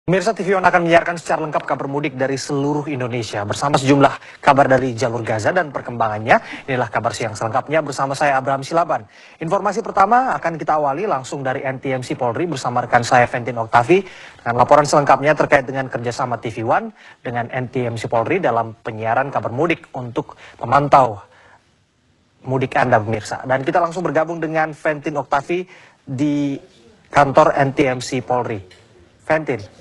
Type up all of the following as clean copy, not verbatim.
Pemirsa TV One akan menyiarkan secara lengkap kabar mudik dari seluruh Indonesia bersama sejumlah kabar dari jalur Gaza dan perkembangannya. Inilah kabar siang selengkapnya bersama saya Abraham Silaban. Informasi pertama akan kita awali langsung dari NTMC Polri bersama rekan saya Fentin Oktavi dengan laporan selengkapnya terkait dengan kerjasama TV One dengan NTMC Polri dalam penyiaran kabar mudik untuk memantau mudik Anda pemirsa. Dan kita langsung bergabung dengan Fentin Oktavi di kantor NTMC Polri. Fentin.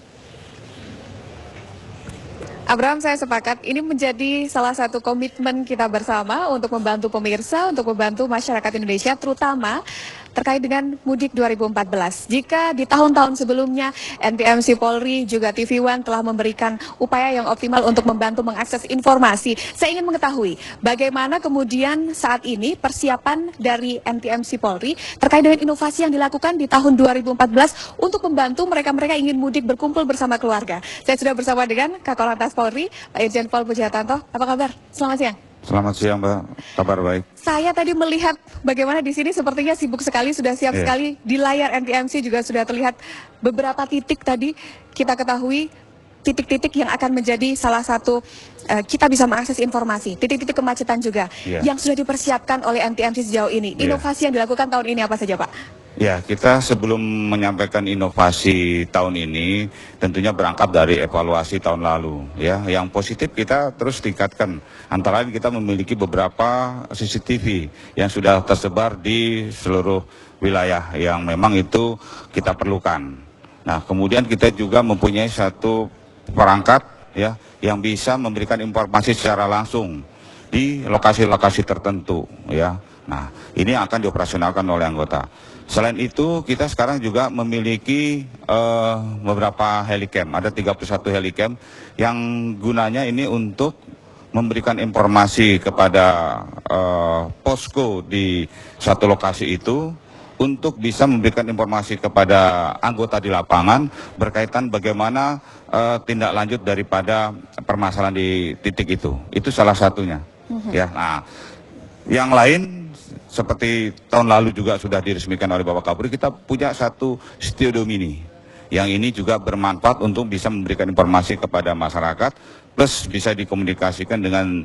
Abraham, saya sepakat ini menjadi salah satu komitmen kita bersama untuk membantu pemirsa, untuk membantu masyarakat Indonesia, terutama terkait dengan mudik 2014. Jika di tahun-tahun sebelumnya NTMC Polri juga TV One telah memberikan upaya yang optimal untuk membantu mengakses informasi, saya ingin mengetahui bagaimana kemudian saat ini persiapan dari NTMC Polri terkait dengan inovasi yang dilakukan di tahun 2014 untuk membantu mereka-mereka ingin mudik berkumpul bersama keluarga. Saya sudah bersama dengan Kakor Lantas Polri, Pak Irjen Pol Pujiatanto. Apa kabar? Selamat siang. Selamat siang, Mbak. Kabar baik. Saya tadi melihat bagaimana di sini sepertinya sibuk sekali, sudah siap sekali. Di layar NTMC juga sudah terlihat beberapa titik tadi kita ketahui titik-titik yang akan menjadi salah satu kita bisa mengakses informasi. Titik-titik kemacetan juga yang sudah dipersiapkan oleh NTMC sejauh ini. Inovasi yang dilakukan tahun ini apa saja, Pak? Ya, kita sebelum menyampaikan inovasi tahun ini tentunya berangkat dari evaluasi tahun lalu. Ya, yang positif kita terus tingkatkan. Antara lain kita memiliki beberapa CCTV yang sudah tersebar di seluruh wilayah yang memang itu kita perlukan. Nah, kemudian kita juga mempunyai satu perangkat ya yang bisa memberikan informasi secara langsung di lokasi-lokasi tertentu ya. Nah, ini akan dioperasionalkan oleh anggota. Selain itu, kita sekarang juga memiliki beberapa helicam. Ada 31 helicam yang gunanya ini untuk memberikan informasi kepada posko di suatu lokasi itu untuk bisa memberikan informasi kepada anggota di lapangan berkaitan bagaimana tindak lanjut daripada permasalahan di titik itu. Itu salah satunya. Ya, nah, yang lain seperti tahun lalu juga sudah diresmikan oleh Bapak Kapolri, kita punya satu studio mini yang ini juga bermanfaat untuk bisa memberikan informasi kepada masyarakat plus bisa dikomunikasikan dengan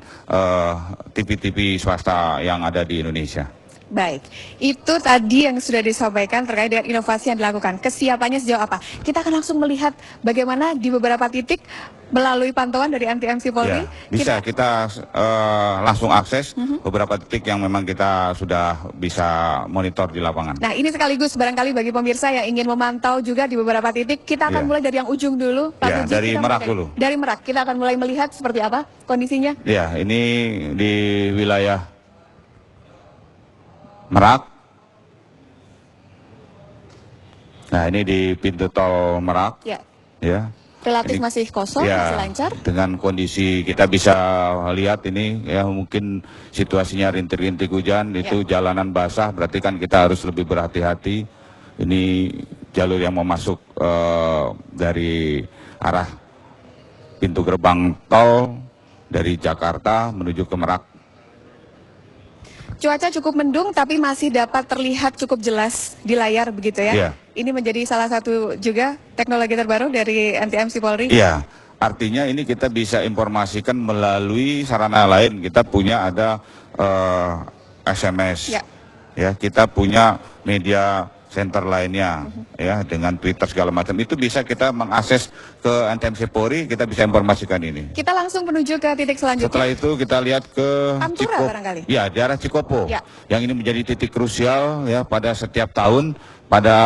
TV-TV swasta yang ada di Indonesia. Baik, itu tadi yang sudah disampaikan terkait dengan inovasi yang dilakukan. Kesiapannya sejauh apa? Kita akan langsung melihat bagaimana di beberapa titik melalui pantauan dari NTMC Polri. Ya, bisa kita langsung akses beberapa titik yang memang kita sudah bisa monitor di lapangan. Nah, ini sekaligus barangkali bagi pemirsa yang ingin memantau juga di beberapa titik, kita akan mulai dari yang ujung dulu. Pak Puji, dari Merak dulu. Dari Merak, kita akan mulai melihat seperti apa kondisinya. Ya, ini di wilayah Merak. Nah, ini di pintu tol Merak. Ya. Ya. Relatif ini, masih kosong, masih lancar. Dengan kondisi kita bisa lihat ini ya mungkin situasinya rintik-rintik hujan, itu jalanan basah, berarti kan kita harus lebih berhati-hati. Ini jalur yang mau masuk dari arah pintu gerbang tol dari Jakarta menuju ke Merak. Cuaca cukup mendung tapi masih dapat terlihat cukup jelas di layar begitu ya. Ini menjadi salah satu juga teknologi terbaru dari NTMC Polri. Iya, artinya ini kita bisa informasikan melalui sarana lain. Kita punya ada SMS, ya kita punya media center lainnya, ya dengan Twitter segala macam. Itu bisa kita mengakses ke NTMC Polri, kita bisa informasikan ini. Kita langsung menuju ke titik selanjutnya. Setelah itu kita lihat ke Pantura barangkali. Ya, di arah Cikopo. Yang ini menjadi titik krusial ya pada setiap tahun pada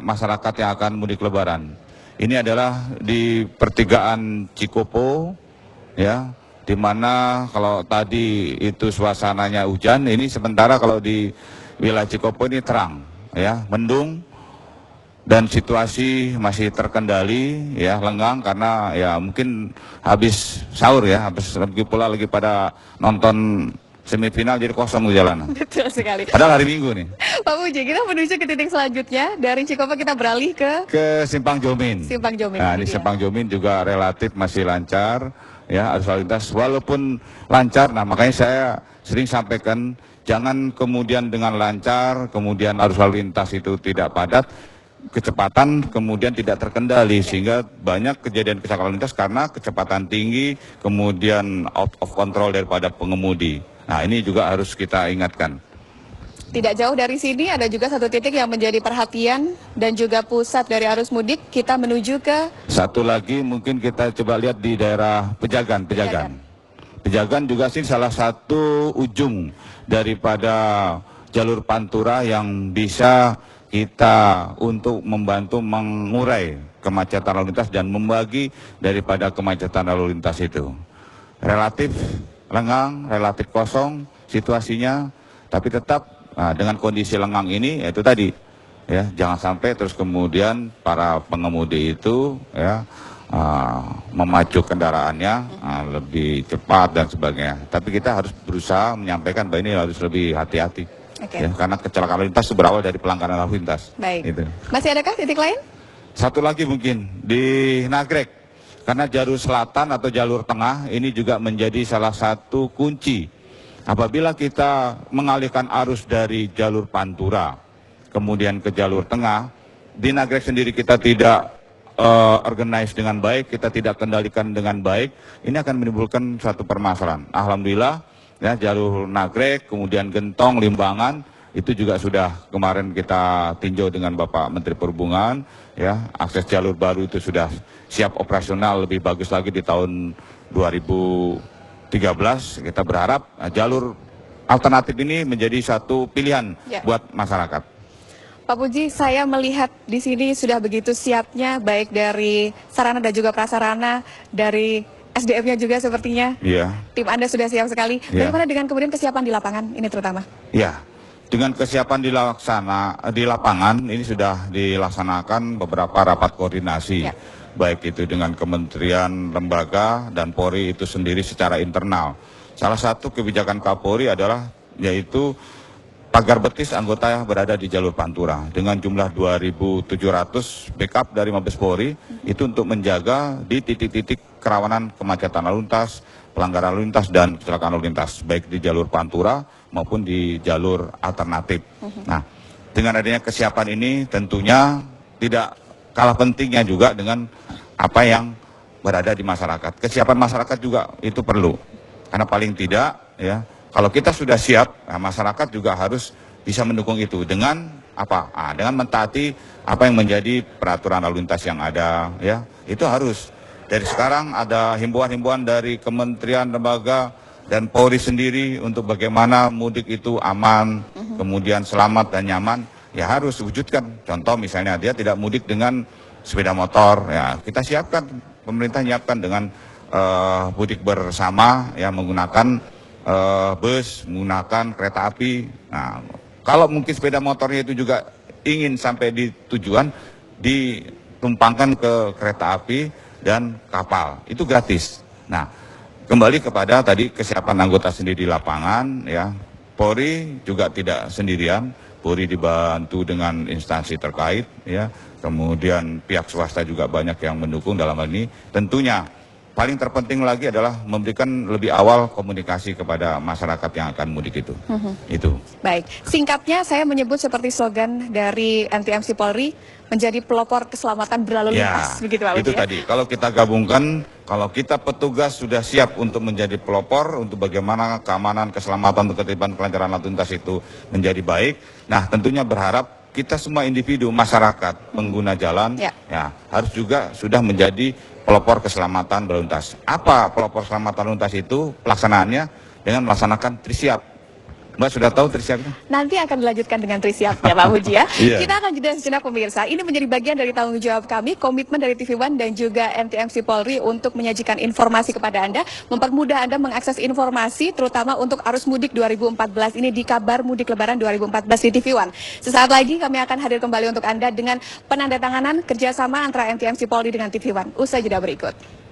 masyarakat yang akan mudik Lebaran. Ini adalah di pertigaan Cikopo, ya, di mana kalau tadi itu suasananya hujan, ini sementara kalau di wilayah Cikopo ini terang, ya, mendung dan situasi masih terkendali, ya, lengang karena ya mungkin habis sahur ya, habis lagi pula lagi pada nonton semifinal jadi kosong di jalanan. Betul sekali. Padahal hari Minggu nih. Pak Puji, kita menuju ke titik selanjutnya. Dari Cikopo kita beralih ke Simpang Jomin. Simpang Jomin. Nah, di Simpang Jomin juga relatif masih lancar, ya, arus lalu lintas walaupun lancar. Nah, makanya saya sering sampaikan jangan kemudian dengan lancar, kemudian arus lalu lintas itu tidak padat. kecepatan kemudian tidak terkendali sehingga banyak kejadian kecelakaan lalu lintas karena kecepatan tinggi kemudian out of control daripada pengemudi. Nah, ini juga harus kita ingatkan. Tidak jauh dari sini ada juga satu titik yang menjadi perhatian dan juga pusat dari arus mudik. Kita menuju ke Satu lagi mungkin kita coba lihat di daerah Pejagan. Pejagan juga sih salah satu ujung daripada jalur Pantura yang bisa kita untuk membantu mengurai kemacetan lalu lintas dan membagi daripada kemacetan lalu lintas itu. Relatif lengang, relatif kosong situasinya, tapi tetap dengan kondisi lengang ini yaitu tadi ya, jangan sampai terus kemudian para pengemudi itu ya memacu kendaraannya lebih cepat dan sebagainya. Tapi kita harus berusaha menyampaikan bahwa ini harus lebih hati-hati. Ya, karena kecelakaan lalu lintas berawal dari pelanggaran lalu lintas. Baik. Gitu. Masih adakah titik lain? Satu lagi mungkin di Nagrek, karena jalur selatan atau jalur tengah ini juga menjadi salah satu kunci. Apabila kita mengalihkan arus dari jalur Pantura, kemudian ke jalur tengah, di Nagrek sendiri kita tidak organize dengan baik, kita tidak kendalikan dengan baik, ini akan menimbulkan suatu permasalahan. Alhamdulillah, ya, jalur Nagrek, kemudian Gentong, Limbangan, itu juga sudah kemarin kita tinjau dengan Bapak Menteri Perhubungan, ya, akses jalur baru itu sudah siap operasional lebih bagus lagi di tahun 2013. Kita berharap jalur alternatif ini menjadi satu pilihan buat masyarakat. Pak Puji, saya melihat di sini sudah begitu siapnya, baik dari sarana dan juga prasarana, dari SDM-nya juga sepertinya. Iya. Tim Anda sudah siap sekali. Iya. Bagaimana dengan kemudian kesiapan di lapangan ini terutama? Ya, dengan kesiapan di lapangan ini sudah dilaksanakan beberapa rapat koordinasi, baik itu dengan kementerian, lembaga, dan Polri itu sendiri secara internal. Salah satu kebijakan Kapolri adalah yaitu pagar betis anggota yang berada di jalur Pantura dengan jumlah 2.700 backup dari Mabes Polri itu untuk menjaga di titik-titik kerawanan kemacetan lalu lintas, pelanggaran lalu lintas dan kecelakaan lalu lintas baik di jalur Pantura maupun di jalur alternatif. Nah, dengan adanya kesiapan ini tentunya tidak kalah pentingnya juga dengan apa yang berada di masyarakat. Kesiapan masyarakat juga itu perlu karena paling tidak ya. Kalau kita sudah siap, nah masyarakat juga harus bisa mendukung itu dengan apa? Dengan mentaati apa yang menjadi peraturan lalu lintas yang ada, ya. Itu harus. Dari sekarang ada himbauan-himbauan dari kementerian, lembaga, dan Polri sendiri untuk bagaimana mudik itu aman, kemudian selamat dan nyaman, ya harus diwujudkan. Contoh misalnya dia tidak mudik dengan sepeda motor, ya kita siapkan, pemerintah nyiapkan dengan mudik bersama, ya menggunakan bus, menggunakan kereta api. Nah, kalau mungkin sepeda motornya itu juga ingin sampai di tujuan, ditumpangkan ke kereta api dan kapal. Itu gratis. Nah, kembali kepada tadi kesiapan anggota sendiri di lapangan, ya. Polri juga tidak sendirian. Polri dibantu dengan instansi terkait, ya. Kemudian pihak swasta juga banyak yang mendukung dalam hal ini. Tentunya paling terpenting lagi adalah memberikan lebih awal komunikasi kepada masyarakat yang akan mudik itu. Itu. Baik, singkatnya saya menyebut seperti slogan dari NTMC Polri, menjadi pelopor keselamatan berlalu lintas. Begitu Pak Uji, itu tadi, kalau kita gabungkan, kalau kita petugas sudah siap untuk menjadi pelopor, untuk bagaimana keamanan, keselamatan, ketertiban, kelancaran lalu lintas itu menjadi baik. Nah, tentunya berharap kita semua individu, masyarakat, pengguna jalan, ya harus juga sudah menjadi pelopor keselamatan berlalu lintas. Apa pelopor keselamatan lalu lintas itu? Pelaksanaannya dengan melaksanakan Trisiap. Mbak sudah tahu Trisiapnya? Nanti akan dilanjutkan dengan Trisiapnya Pak Puji ya. Iya. Kita akan jeda sejenak pemirsa. Ini menjadi bagian dari tanggung jawab kami, komitmen dari TV One dan juga NTMC Polri untuk menyajikan informasi kepada Anda, mempermudah Anda mengakses informasi terutama untuk arus mudik 2014 ini di Kabar Mudik Lebaran 2014 di TV One. Sesaat lagi kami akan hadir kembali untuk Anda dengan penandatanganan kerjasama antara NTMC Polri dengan TV One. Usai jeda berikut.